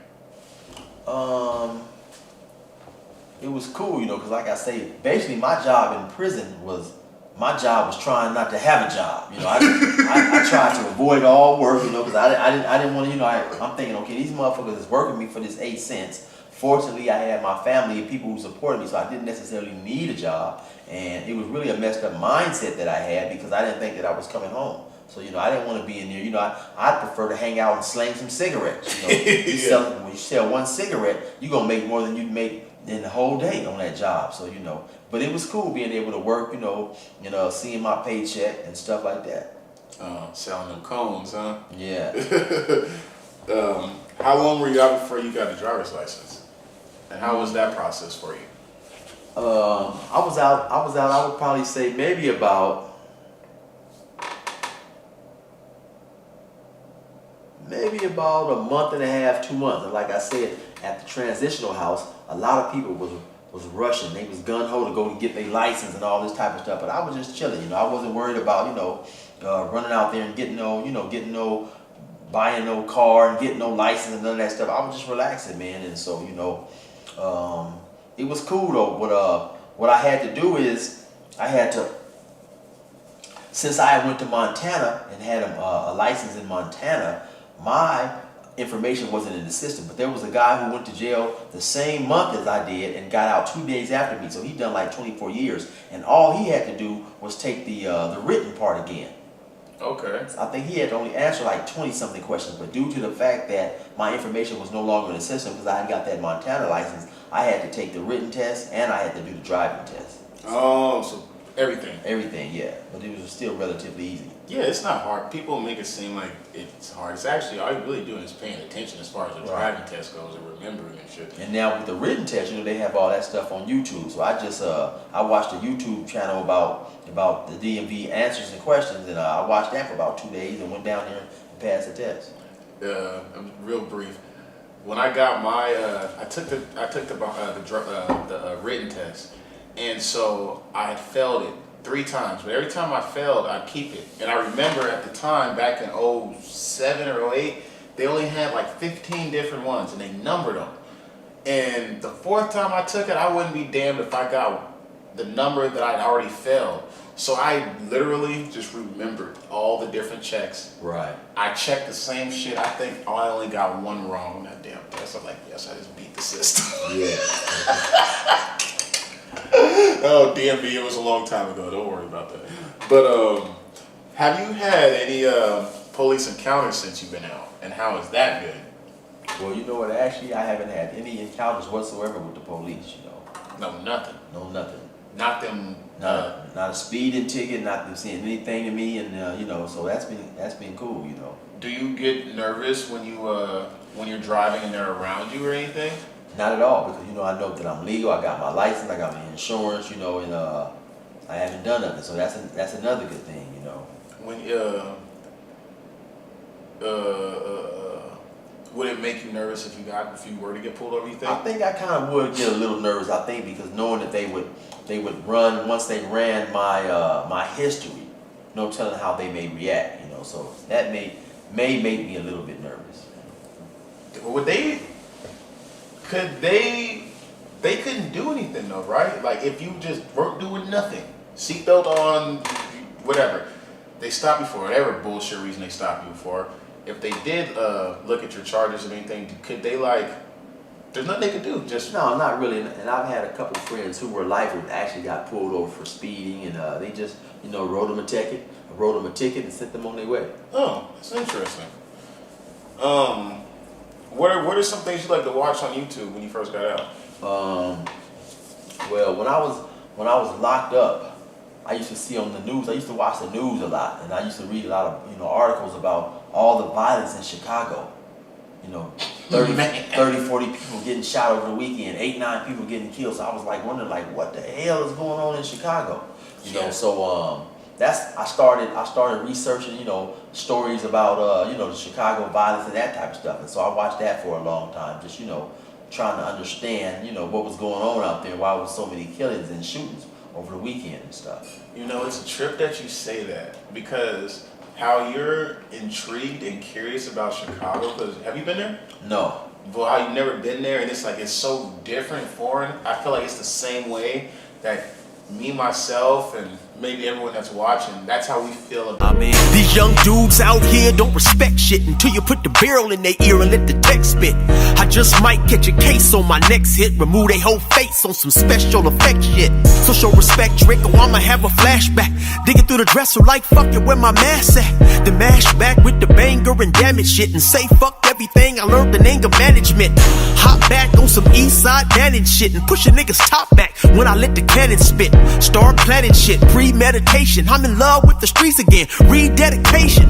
It was cool, because like I say, basically my job in prison was trying not to have a job. I tried to avoid all work, because I didn't want to, I'm thinking, okay, these motherfuckers is working me for this 8 cents. Fortunately, I had my family and people who supported me, so I didn't necessarily need a job. And it was really a messed up mindset that I had because I didn't think that I was coming home. So, I didn't want to be in there. I'd prefer to hang out and slang some cigarettes. When you sell one cigarette, you're going to make more than you'd make in the whole day on that job. So, but it was cool being able to work, seeing my paycheck and stuff like that. Selling them cones, huh? Yeah. How long were you out before you got a driver's license? And how was that process for you? I was out, I would probably say maybe about a month and a half, 2 months. And like I said, at the transitional house, a lot of people was rushing. They was gung-ho to go and get their license and all this type of stuff. But I was just chilling, I wasn't worried about, running out there and buying no car and getting no license and none of that stuff. I was just relaxing, man. And so, it was cool though. What I had to do is since I went to Montana and had a license in Montana, my information wasn't in the system. But there was a guy who went to jail the same month as I did and got out 2 days after me. So he'd done like 24 years. And all he had to do was take the written part again. Okay. I think he had to only answer like 20-something questions. But due to the fact that my information was no longer in the system because I had got that Montana license, I had to take the written test and I had to do the driving test. Oh, so everything. Everything, yeah. But it was still relatively easy. Yeah, it's not hard. People make it seem like it's hard. It's actually, all you're really doing is paying attention as far as the driving test goes and remembering and shit. And now with the written test, they have all that stuff on YouTube. So I watched a YouTube channel about the DMV answers and questions, and I watched that for about 2 days and went down there and passed the test. Real brief. When I got my, I took the written test, and so I had failed it 3 times. But every time I failed, I'd keep it. And I remember at the time, back in 07 or 08, they only had like 15 different ones, and they numbered them. And the 4th time I took it, I wouldn't be damned if I got the number that I'd already failed. So I literally just remembered all the different checks. Right. I checked the same shit. I think I only got one wrong on that damn test. I'm like, yes, I just beat the system. Yeah. Oh, DMV, it was a long time ago. Don't worry about that. But have you had any police encounters since you've been out? And how is that good? Well, you know what? Actually, I haven't had any encounters whatsoever with the police. No, nothing. No, nothing. Not them. Not a speeding ticket. Not them saying anything to me, and so that's been cool. Do you get nervous when you're driving and they're around you or anything? Not at all, because I know that I'm legal. I got my license, I got my insurance, and I haven't done nothing. So that's another good thing, When would it make you nervous if you were to get pulled over? You think? I think I kind of would get a little nervous. I think because knowing that they would run once they ran my history, no telling how they may react. So that may make me a little bit nervous. Would they couldn't do anything though, right? Like if you just weren't doing nothing, seatbelt on, whatever, they stop you for whatever bullshit reason they stop you for. If they did look at your charges or anything, could they there's nothing they could do? Just no, not really. And I've had a couple of friends who were lifers actually got pulled over for speeding, and they just wrote them a ticket and sent them on their way. Oh, that's interesting. What are some things you like to watch on YouTube when you first got out? Well, when I was locked up, I used to see on the news. I used to watch the news a lot, and I used to read a lot of articles about all the violence in Chicago. 30, 40 people getting shot over the weekend, 8, 9 people getting killed. So I was wondering what the hell is going on in Chicago? So I started researching, stories about the Chicago violence and that type of stuff. And so I watched that for a long time, just trying to understand, what was going on out there, why there was so many killings and shootings over the weekend and stuff. It's a trip that you say that, because how you're intrigued and curious about Chicago, because have you been there? No. Well, how you've never been there, and it's so different, foreign. I feel like it's the same way that me, myself, and maybe everyone that's watching, that's how we feel about it. These young dudes out here don't respect shit until you put the barrel in their ear and let the text spit. I just might catch a case on my next hit, remove their whole face on some special effect shit. So show respect, Drake, or I'ma have a flashback. Digging through the dresser like fuck it, where my mask at? Then mash back with the banger and damage shit and say fuck everything I learned in anger management. Hop back on some east side Dannon shit and push a nigga's top back when I let the cannon spit. Start planning shit, premeditation. I'm in love with the streets again, rededication.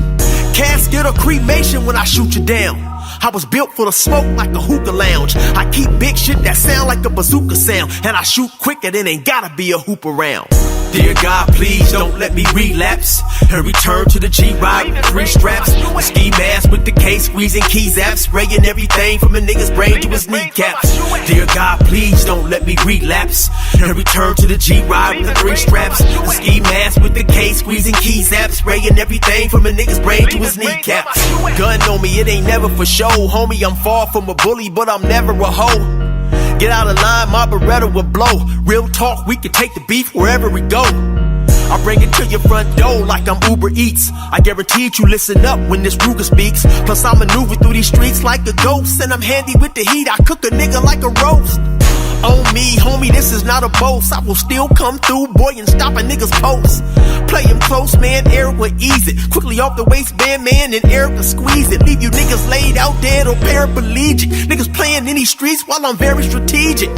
Casket or cremation when I shoot you down. I was built for the smoke like a hookah lounge. I keep big shit that sound like a bazooka sound, and I shoot quicker than ain't gotta be a hoop around. Dear God, please don't let me relapse and return to the G-Ride with 3 straps. A ski mask with the case, squeezing keys apps, spraying everything from a nigga's brain to his kneecaps. Dear God, please don't let me relapse and return to the G-Ride with the 3 straps. A ski mask with the case, squeezing keys apps, spraying everything from a nigga's brain to his kneecaps. Gun on me, it ain't never for show, homie. I'm far from a bully, but I'm never a hoe. Get out of line, my Beretta will blow. Real talk, we can take the beef wherever we go. I bring it to your front door like I'm Uber Eats. I guarantee you listen up when this Ruger speaks. Plus I maneuver through these streets like a ghost, and I'm handy with the heat, I cook a nigga like a roast. On me, homie, this is not a boast. I will still come through, boy, and stop a nigga's post. Play him close, man, Eric will ease it. Quickly off the waistband, man, and Eric will squeeze it. Leave you niggas laid out dead or paraplegic. Niggas playing in these streets while I'm very strategic.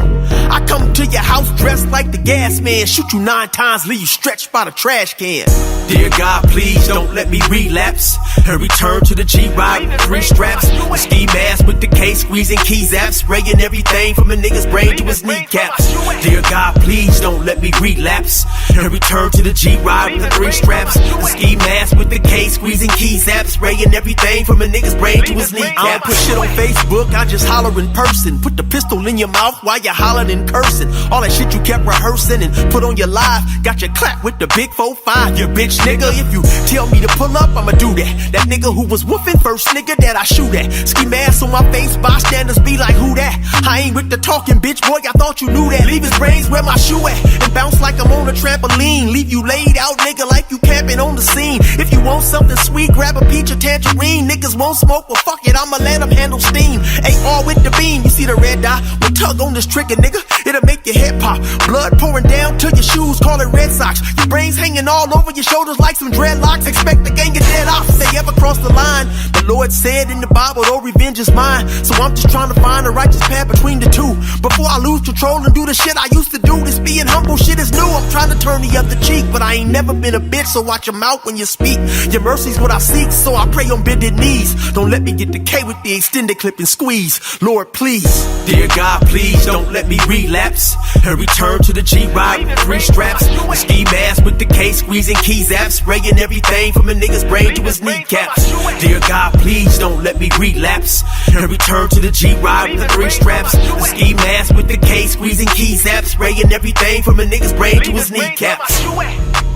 I come to your house dressed like the gas man, shoot you 9 times, leave you stretched by the trash can. Dear God, please don't let me relapse and return to the G-Ride with 3 straps. A ski mask with the case, squeezing keys apps, spraying everything from a nigga's brain to his kneecaps. Dear God, please don't let me relapse and return to the G-Ride with the 3 straps. A ski mask with the case, squeezing keys apps, spraying everything from a nigga's brain to his kneecaps. I don't put shit on Facebook, I just holler in person. Put the pistol in your mouth while you hollering and cursing. All that shit you kept rehearsing and put on your live, got your clap with the big 4-5. You bitch nigga, if you tell me to pull up, I'ma do that. That nigga who was woofing, first nigga that I shoot at. Ski mask on my face, bystanders be like, who that? I ain't with the talking, bitch boy, I thought you knew that. Leave his brains where my shoe at and bounce like I'm on a trampoline. Leave you laid out, nigga, like you camping on the scene. If you want something sweet, grab a peach or tangerine. Niggas won't smoke, well fuck it, I'ma let them handle steam. AR with the beam, you see the red dot? We tug on this trigger, nigga, it'll make your head pop. Blood pouring down to your shoes, call it Red Sox. Your brains hanging all over your shoulders like some dreadlocks. Expect the gang of dead off if they ever cross the line. The Lord said in the Bible, oh, revenge is mine. So I'm just trying to find a righteous path between the two. Before I lose control and do the shit I used to do. This being humble shit is new. I'm trying to turn the other cheek, but I ain't never been a bitch, so watch your mouth when you speak. Your mercy's what I seek, so I pray on bended knees. Don't let me get the K with the extended clip and squeeze. Lord, please. Dear God, please don't let me relapse and return to the G-Ride with 3 straps. The ski mask with the K squeezing keys apps, spraying everything from a nigga's brain to his kneecaps. Dear God, please don't let me relapse and return to the G-Ride with the 3 straps. The ski mask with the K squeezing keys apps, spraying everything from a nigga's brain to his kneecaps.